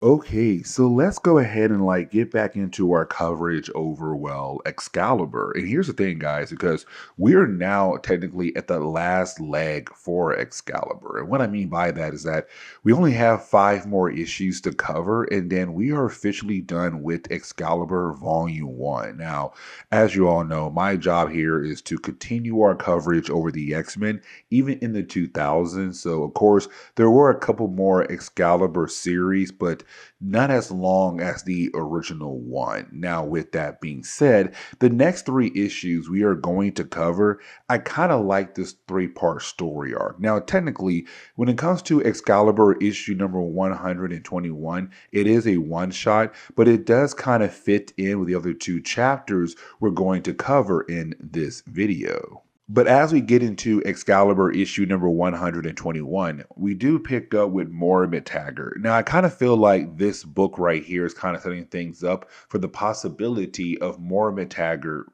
Okay, so let's go ahead and get back into our coverage over Excalibur. And here's the thing, guys, because we're now technically at the last leg for Excalibur. And what I mean by that is that we only have five more issues to cover, and then we are officially done with Excalibur Volume 1. Now, as you all know, my job here is to continue our coverage over the X-Men, even in the 2000s. So, of course, there were a couple more Excalibur series, but not as long as the original one. Now, with that being said, the next three issues we are going to cover, I kind of like this three-part story arc. Now, technically, when it comes to Excalibur issue number 121, it is a one-shot, but it does kind of fit in with the other two chapters we're going to cover in this video. But as we get into Excalibur issue number 121, we do pick up with Moira Taggart. Now, I kind of feel like this book right here is kind of setting things up for the possibility of Moira Taggart,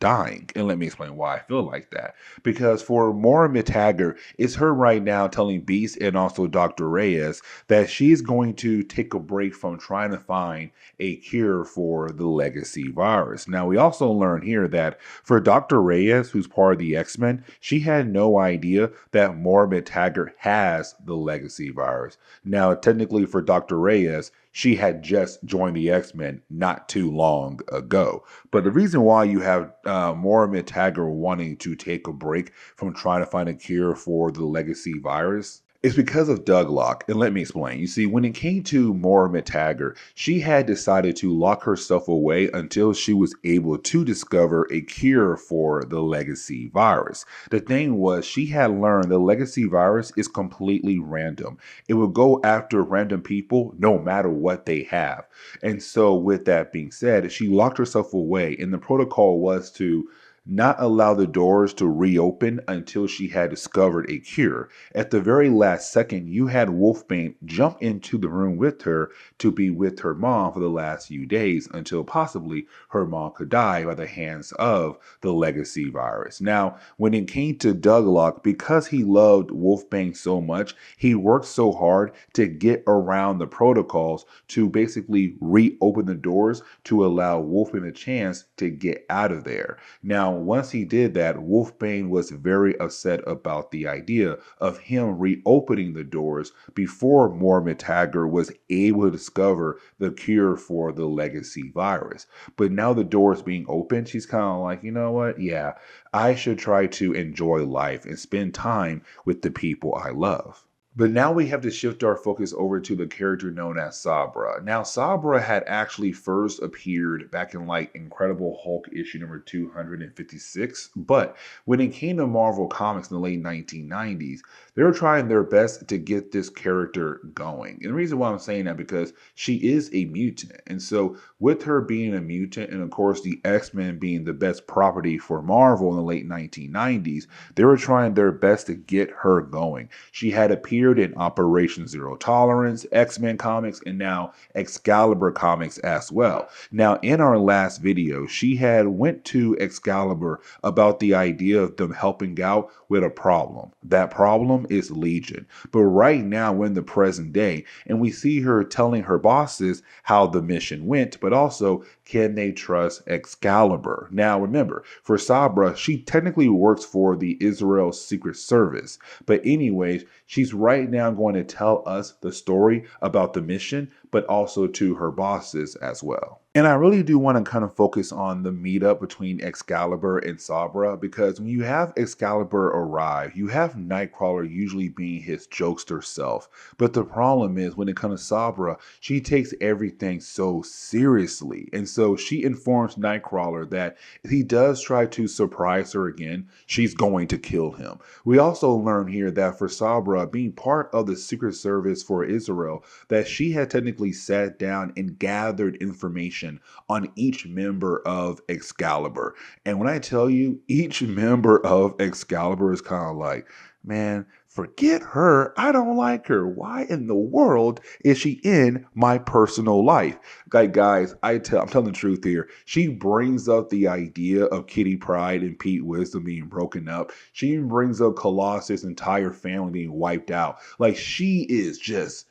dying. And let me explain why I feel like that. Because for Moira Taggart, it's her right now telling Beast and also Dr. Reyes that she's going to take a break from trying to find a cure for the legacy virus. Now, we also learn here that for Dr. Reyes, who's part of the X-Men, she had no idea that Moira Taggart has the legacy virus. Now, technically for Dr. Reyes, she had just joined the X-Men not too long ago. But the reason why you have Moira Taggart wanting to take a break from trying to find a cure for the legacy virus, it's because of Douglock, and let me explain. You see, when it came to Moira Taggart, she had decided to lock herself away until she was able to discover a cure for the legacy virus. The thing was, she had learned the legacy virus is completely random. It will go after random people no matter what they have. And so, with that being said, she locked herself away, and the protocol was to not allow the doors to reopen until she had discovered a cure. At the very last second, you had Wolfbane jump into the room with her to be with her mom for the last few days until possibly her mom could die by the hands of the legacy virus. Now, when it came to Douglock, because he loved Wolfbane so much, he worked so hard to get around the protocols to basically reopen the doors to allow Wolfbane a chance to get out of there. Now, once he did that, Wolfbane was very upset about the idea of him reopening the doors before Moira Taggart was able to discover the cure for the legacy virus. But now the doors being open, she's kind of like, you know what? Yeah, I should try to enjoy life and spend time with the people I love. But now we have to shift our focus over to the character known as Sabra. Now, Sabra had actually first appeared back in Incredible Hulk issue number 256, but when it came to Marvel Comics in the late 1990s, they were trying their best to get this character going. And the reason why I'm saying that because she is a mutant. And so with her being a mutant and of course the X-Men being the best property for Marvel in the late 1990s, they were trying their best to get her going. She had appeared in Operation Zero Tolerance, X-Men comics, and now Excalibur comics as well. Now, in our last video, she had went to Excalibur about the idea of them helping out with a problem. That problem is Legion. But right now, we're in the present day, and we see her telling her bosses how the mission went, but also can they trust Excalibur? Now, remember, for Sabra, she technically works for the Israel Secret Service. But anyways, she's right now going to tell us the story about the mission, but also to her bosses as well. And I really do want to kind of focus on the meetup between Excalibur and Sabra because when you have Excalibur arrive, you have Nightcrawler usually being his jokester self. But the problem is when it comes to Sabra, she takes everything so seriously. And so she informs Nightcrawler that if he does try to surprise her again, she's going to kill him. We also learn here that for Sabra, being part of the Secret Service for Israel, that she had technically sat down and gathered information on each member of Excalibur. And when I tell you, each member of Excalibur is kind of like, man, forget her. I don't like her. Why in the world is she in my personal life? Like, guys, I'm telling the truth here. She brings up the idea of Kitty Pryde and Pete Wisdom being broken up. She even brings up Colossus' entire family being wiped out. Like, she is just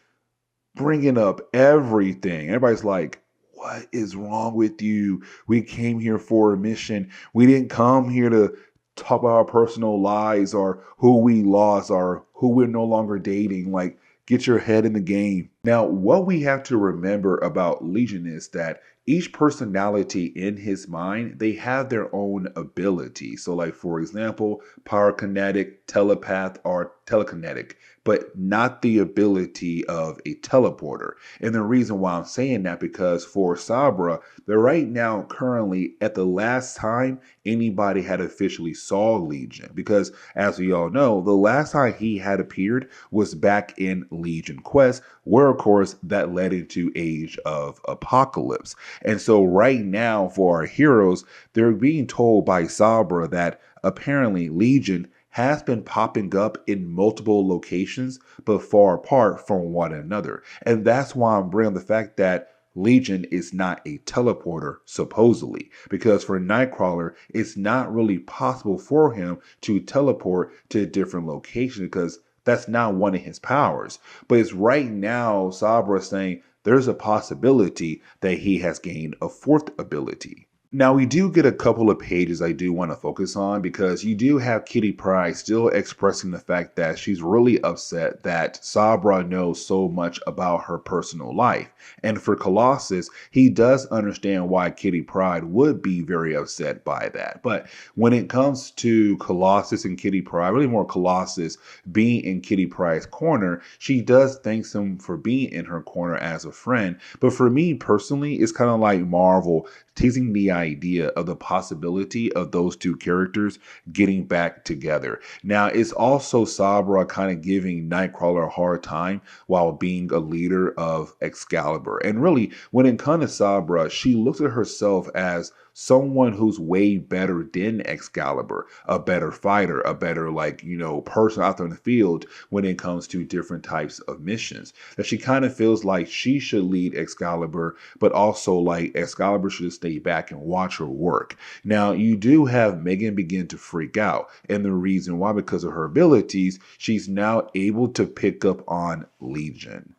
bringing up everything. Everybody's like, what is wrong with you? We came here for a mission. We didn't come here to talk about our personal lives or who we lost or who we're no longer dating. Like, get your head in the game. Now, what we have to remember about Legion is that each personality in his mind, they have their own ability. So, like, for example, pyrokinetic, telepath, or telekinetic, but not the ability of a teleporter. And the reason why I'm saying that, because for Sabra, they're right now currently at the last time anybody had officially saw Legion. Because as we all know, the last time he had appeared was back in Legion Quest, where of course that led into Age of Apocalypse. And so right now for our heroes, they're being told by Sabra that apparently Legion has been popping up in multiple locations, but far apart from one another. And that's why I'm bringing the fact that Legion is not a teleporter, supposedly, because for Nightcrawler, it's not really possible for him to teleport to different locations because that's not one of his powers. But it's right now, Sabra saying there's a possibility that he has gained a fourth ability. Now, we do get a couple of pages I do want to focus on because you do have Kitty Pryde still expressing the fact that she's really upset that Sabra knows so much about her personal life. And for Colossus, he does understand why Kitty Pryde would be very upset by that. But when it comes to Colossus and Kitty Pryde, really more Colossus being in Kitty Pryde's corner, she does thank him for being in her corner as a friend. But for me personally, it's kind of like Marvel teasing the idea of the possibility of those two characters getting back together. Now, it's also Sabra kind of giving Nightcrawler a hard time while being a leader of Excalibur. And really, when it comes to Sabra, she looks at herself as someone who's way better than Excalibur, a better fighter, a better, like, person out there in the field when it comes to different types of missions. That she kind of feels like she should lead Excalibur, but also like Excalibur should stay back and watch her work. Now, you do have Megan begin to freak out. And the reason why, because of her abilities, she's now able to pick up on Legion.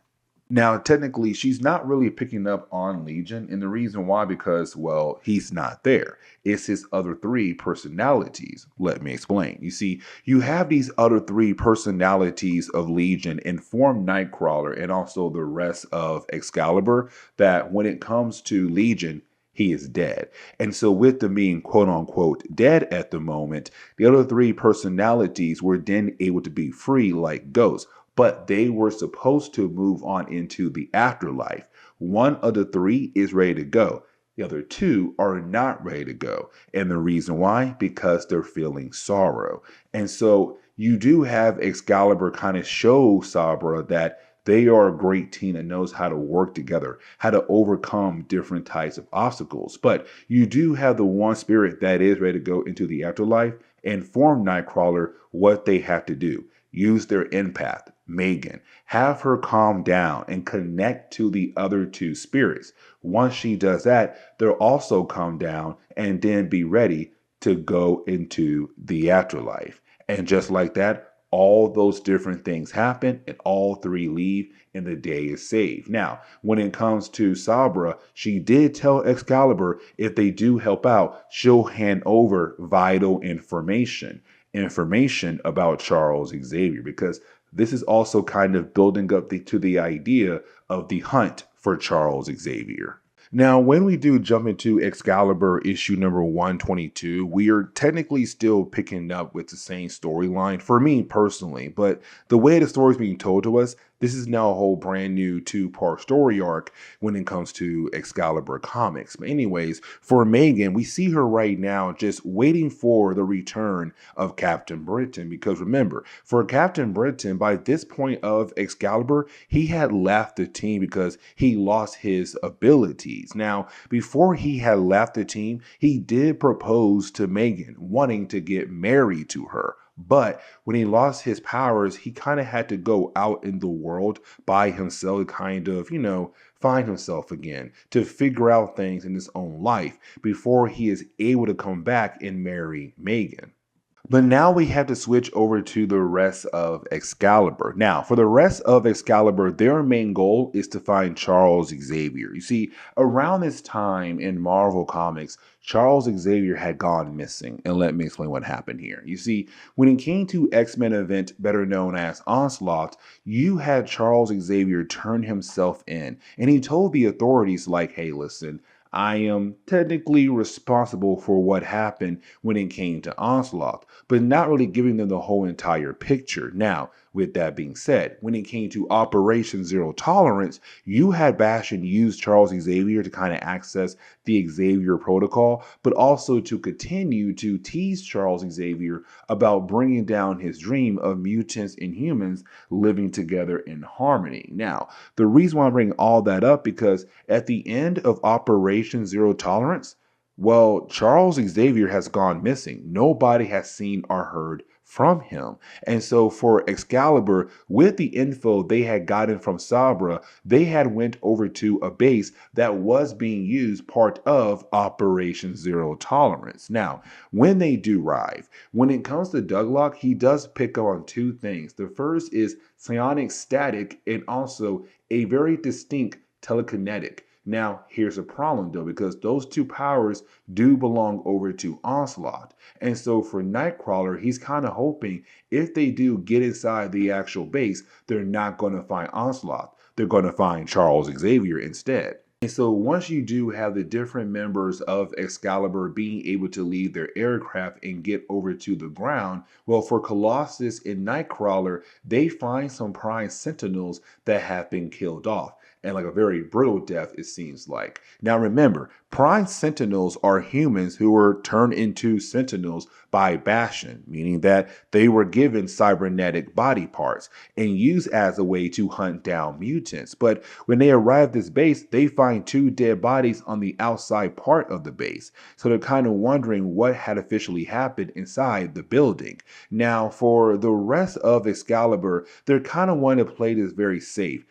Now, technically, she's not really picking up on Legion, and the reason why, because, well, he's not there. It's his other three personalities. Let me explain. You see, you have these other three personalities of Legion inform Nightcrawler and also the rest of Excalibur that when it comes to Legion, he is dead. And so with them being quote unquote dead at the moment, the other three personalities were then able to be free like ghosts, but they were supposed to move on into the afterlife. One of the three is ready to go. The other two are not ready to go. And the reason why? Because they're feeling sorrow. And so you do have Excalibur kind of show Sabra that they are a great team that knows how to work together, how to overcome different types of obstacles. But you do have the one spirit that is ready to go into the afterlife and inform Nightcrawler what they have to do. Use their empath, Megan. Have her calm down and connect to the other two spirits. Once she does that, they'll also calm down and then be ready to go into the afterlife. And just like that, all those different things happen and all three leave and the day is saved. Now, when it comes to Sabra, she did tell Excalibur if they do help out, she'll hand over vital information about Charles Xavier, because this is also kind of building up to the idea of the hunt for Charles Xavier. Now, when we do jump into Excalibur issue number 122, we are technically still picking up with the same storyline for me personally, but the way the story is being told to us, this is now a whole brand new two-part story arc when it comes to Excalibur comics. But anyways, for Megan, we see her right now just waiting for the return of Captain Britain, because remember, for Captain Britain, by this point of Excalibur, he had left the team because he lost his abilities. Now, before he had left the team, he did propose to Megan, wanting to get married to her. But when he lost his powers, he kind of had to go out in the world by himself, kind of, find himself again, to figure out things in his own life before he is able to come back and marry Megan. But now we have to switch over to the rest of Excalibur. Now, for the rest of Excalibur, their main goal is to find Charles Xavier. You see, around this time in Marvel Comics, Charles Xavier had gone missing. And let me explain what happened here. You see, when it came to X-Men event, better known as Onslaught, you had Charles Xavier turn himself in. And he told the authorities, like, hey, listen, I am technically responsible for what happened when it came to Onslaught, but not really giving them the whole entire picture. Now, with that being said, when it came to Operation Zero Tolerance, you had Bastion use Charles Xavier to kind of access the Xavier protocol, but also to continue to tease Charles Xavier about bringing down his dream of mutants and humans living together in harmony. Now, the reason why I'm bringing all that up because at the end of Operation Zero Tolerance, well, Charles Xavier has gone missing. Nobody has seen or heard from him. And so for Excalibur, with the info they had gotten from Sabra, they had went over to a base that was being used part of Operation Zero Tolerance. Now, when they do arrive, when it comes to Douglock, he does pick up on two things. The first is psionic static and also a very distinct telekinetic. Now, here's a problem though, because those two powers do belong over to Onslaught. And so for Nightcrawler, he's kind of hoping if they do get inside the actual base, they're not going to find Onslaught. They're going to find Charles Xavier instead. And so once you do have the different members of Excalibur being able to leave their aircraft and get over to the ground, well, for Colossus and Nightcrawler, they find some Prime Sentinels that have been killed off. And like a very brutal death, it seems like. Now remember, Prime Sentinels are humans who were turned into Sentinels by Bastion, meaning that they were given cybernetic body parts and used as a way to hunt down mutants. But when they arrive at this base, they find two dead bodies on the outside part of the base. So they're kind of wondering what had officially happened inside the building. Now, for the rest of Excalibur, they're kind of wanting to play this very safe,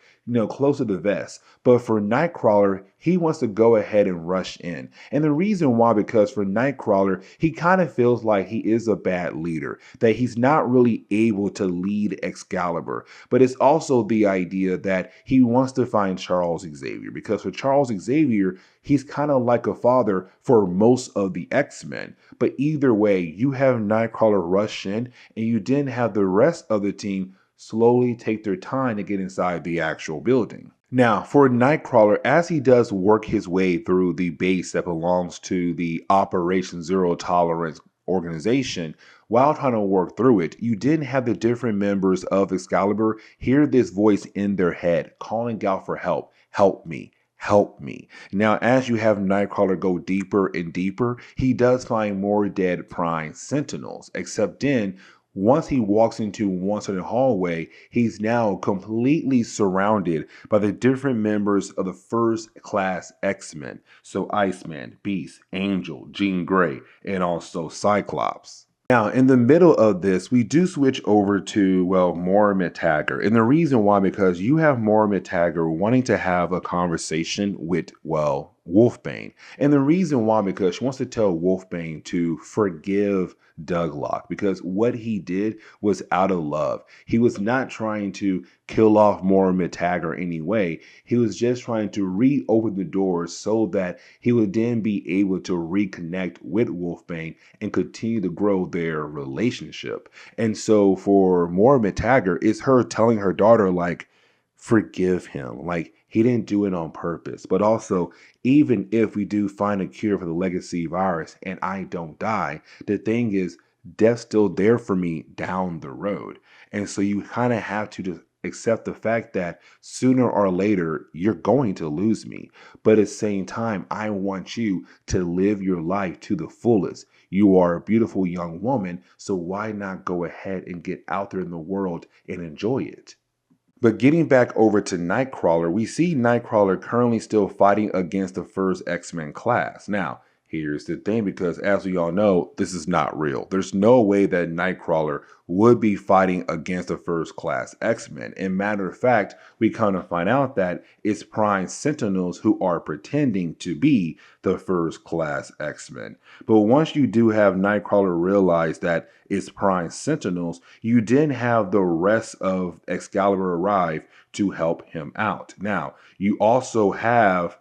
close to the vest. But for Nightcrawler, he wants to go ahead and rush in. And the reason why, because for Nightcrawler, he kind of feels like he is a bad leader, that he's not really able to lead Excalibur. But it's also the idea that he wants to find Charles Xavier, because for Charles Xavier, he's kind of like a father for most of the X-Men. But either way, you have Nightcrawler rush in, and you didn't have the rest of the team slowly take their time to get inside the actual building. Now, for Nightcrawler, as he does work his way through the base that belongs to the Operation Zero Tolerance organization, while trying to work through it, you didn't have the different members of Excalibur hear this voice in their head calling out for help. Help me. Help me. Now, as you have Nightcrawler go deeper and deeper, he does find more dead Prime Sentinels, except then once he walks into one certain hallway, he's now completely surrounded by the different members of the first class X-Men. So Iceman, Beast, Angel, Jean Grey, and also Cyclops. Now, in the middle of this, we do switch over to, well, Moira Tagger. And the reason why, because you have Moira Tagger wanting to have a conversation with, well, Wolfbane. And the reason why, because she wants to tell Wolfbane to forgive Douglock, because what he did was out of love. He was not trying to kill off Moira Tagger anyway. He was just trying to reopen the doors so that he would then be able to reconnect with Wolfbane and continue to grow their relationship. And so for Moira Tagger, it's her telling her daughter, like, forgive him. Like, he didn't do it on purpose. But also, even if we do find a cure for the legacy virus and I don't die, the thing is, death's still there for me down the road. And so you kind of have to just accept the fact that sooner or later, you're going to lose me. But at the same time, I want you to live your life to the fullest. You are a beautiful young woman, so why not go ahead and get out there in the world and enjoy it? But getting back over to Nightcrawler, we see Nightcrawler currently still fighting against the first X-Men class. Now, Here's the thing, because as we all know, this is not real. There's no way that Nightcrawler would be fighting against the first class X-Men. And matter of fact, we come to find out that it's Prime Sentinels who are pretending to be the first class X-Men. But once you do have Nightcrawler realize that it's Prime Sentinels, you then have the rest of Excalibur arrive to help him out. Now, you also have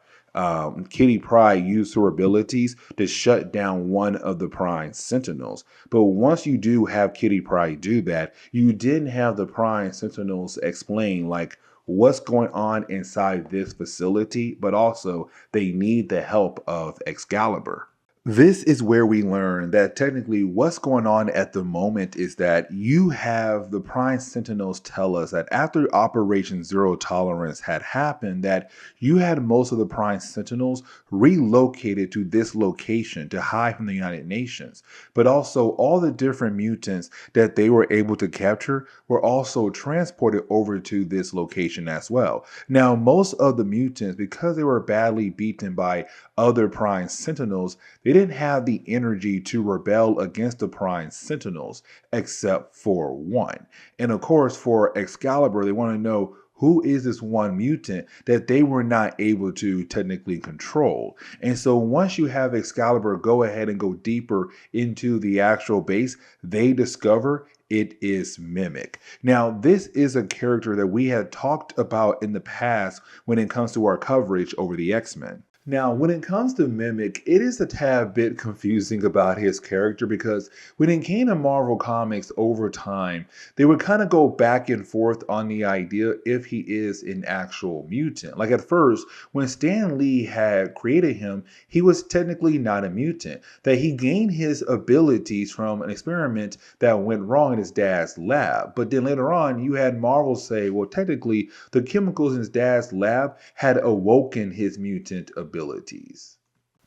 Kitty Pryde used her abilities to shut down one of the Prime Sentinels. But once you do have Kitty Pryde do that, you didn't have the Prime Sentinels explain like what's going on inside this facility, but also they need the help of Excalibur. This is where we learn that technically what's going on at the moment is that you have the Prime Sentinels tell us that after Operation Zero Tolerance had happened, that you had most of the Prime Sentinels relocated to this location to hide from the United Nations. But also all the different mutants that they were able to capture were also transported over to this location as well. Now, most of the mutants, because they were badly beaten by other Prime Sentinels, they didn't have the energy to rebel against the Prime Sentinels, except for one. And of course, for Excalibur, they want to know who is this one mutant that they were not able to technically control. And so once you have Excalibur go ahead and go deeper into the actual base, they discover it is Mimic. Now, this is a character that we had talked about in the past when it comes to our coverage over the X-Men. Now, when it comes to Mimic, it is a tad bit confusing about his character because when it came to Marvel Comics over time, they would kind of go back and forth on the idea if he is an actual mutant. Like at first, when Stan Lee had created him, he was technically not a mutant, that he gained his abilities from an experiment that went wrong in his dad's lab. But then later on, you had Marvel say, well, technically, the chemicals in his dad's lab had awoken his mutant abilities.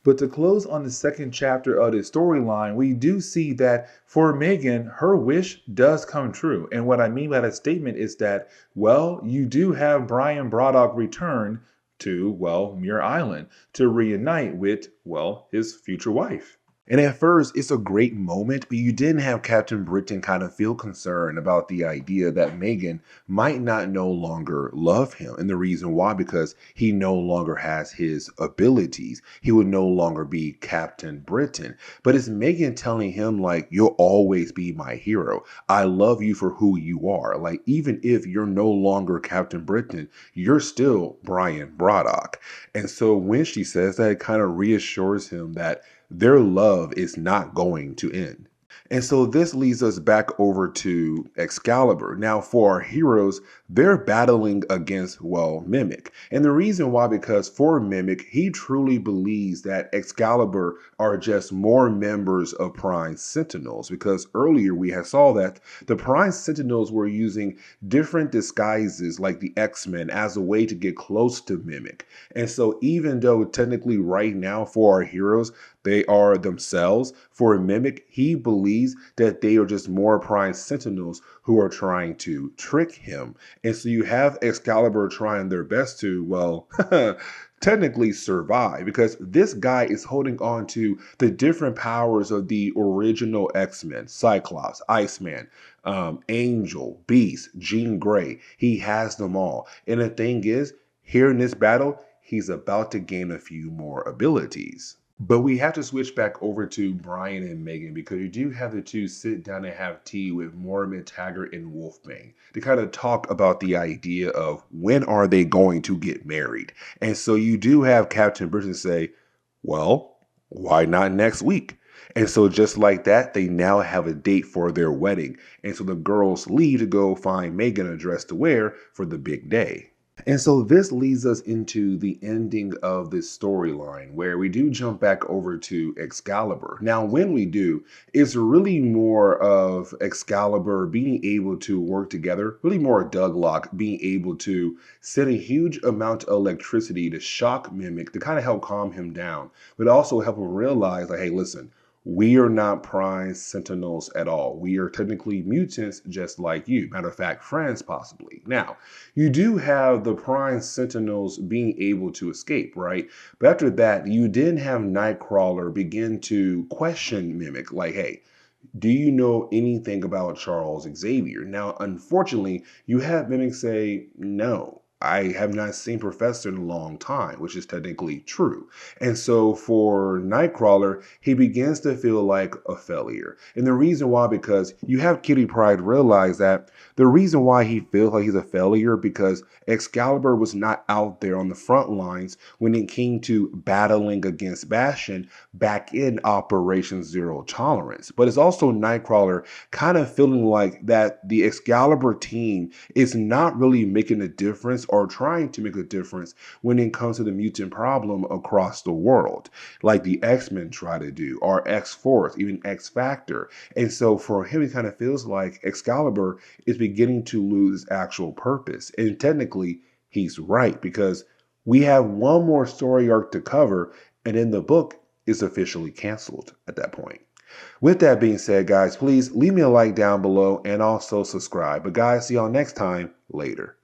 But to close on the second chapter of the storyline, we do see that for Megan, her wish does come true. And what I mean by that statement is that, well, you do have Brian Braddock return to, well, Muir Island to reunite with, well, his future wife. And at first, it's a great moment, but you didn't have Captain Britain kind of feel concerned about the idea that Megan might not no longer love him. And the reason why, because he no longer has his abilities. He would no longer be Captain Britain. But it's Megan telling him, like, you'll always be my hero. I love you for who you are. Like, even if you're no longer Captain Britain, you're still Brian Braddock. And so when she says that, it kind of reassures him that their love is not going to end. And so this leads us back over to Excalibur. Now, for our heroes, they're battling against, well, Mimic. And the reason why, because for Mimic, he truly believes that Excalibur are just more members of Prime Sentinels. Because earlier we had saw that the Prime Sentinels were using different disguises like the X-Men as a way to get close to Mimic. And so even though technically right now for our heroes, they are themselves, for Mimic, he believes that they are just more Prime Sentinels who are trying to trick him. And so you have Excalibur trying their best to, well, technically survive, because this guy is holding on to the different powers of the original X-Men: Cyclops, Iceman, Angel, Beast, Jean Grey. He has them all. And the thing is, here in this battle, he's about to gain a few more abilities. But we have to switch back over to Brian and Megan, because you do have the two sit down and have tea with Mormon Taggart and Wolfbane to kind of talk about the idea of when are they going to get married. And so you do have Captain Britain say, well, why not next week? And so just like that, they now have a date for their wedding. And so the girls leave to go find Megan a dress to wear for the big day. And so this leads us into the ending of this storyline, where we do jump back over to Excalibur. Now, when we do, it's really more of Excalibur being able to work together, really more Douglock being able to send a huge amount of electricity to shock Mimic to kind of help calm him down, but also help him realize, like, hey, listen, We are not prime sentinels at all. We are technically mutants just like you. Matter of fact, friends possibly. Now, you do have the prime sentinels being able to escape, right? But after that, you did have Nightcrawler begin to question Mimic, like, hey, do you know anything about Charles Xavier? Now, unfortunately, you have Mimic say, no, I have not seen Professor in a long time, which is technically true. And so for Nightcrawler, he begins to feel like a failure. And the reason why, because you have Kitty Pryde realize that the reason why he feels like he's a failure because Excalibur was not out there on the front lines when it came to battling against Bastion back in Operation Zero Tolerance. But it's also Nightcrawler kind of feeling like that the Excalibur team is not really making a difference or trying to make a difference when it comes to the mutant problem across the world, like the X-Men try to do, or X-Force, even X-Factor. And so for him, it kind of feels like Excalibur is beginning to lose actual purpose. And technically, he's right, because we have one more story arc to cover, and in the book, is officially canceled at that point. With that being said, guys, please leave me a like down below and also subscribe. But guys, see y'all next time. Later.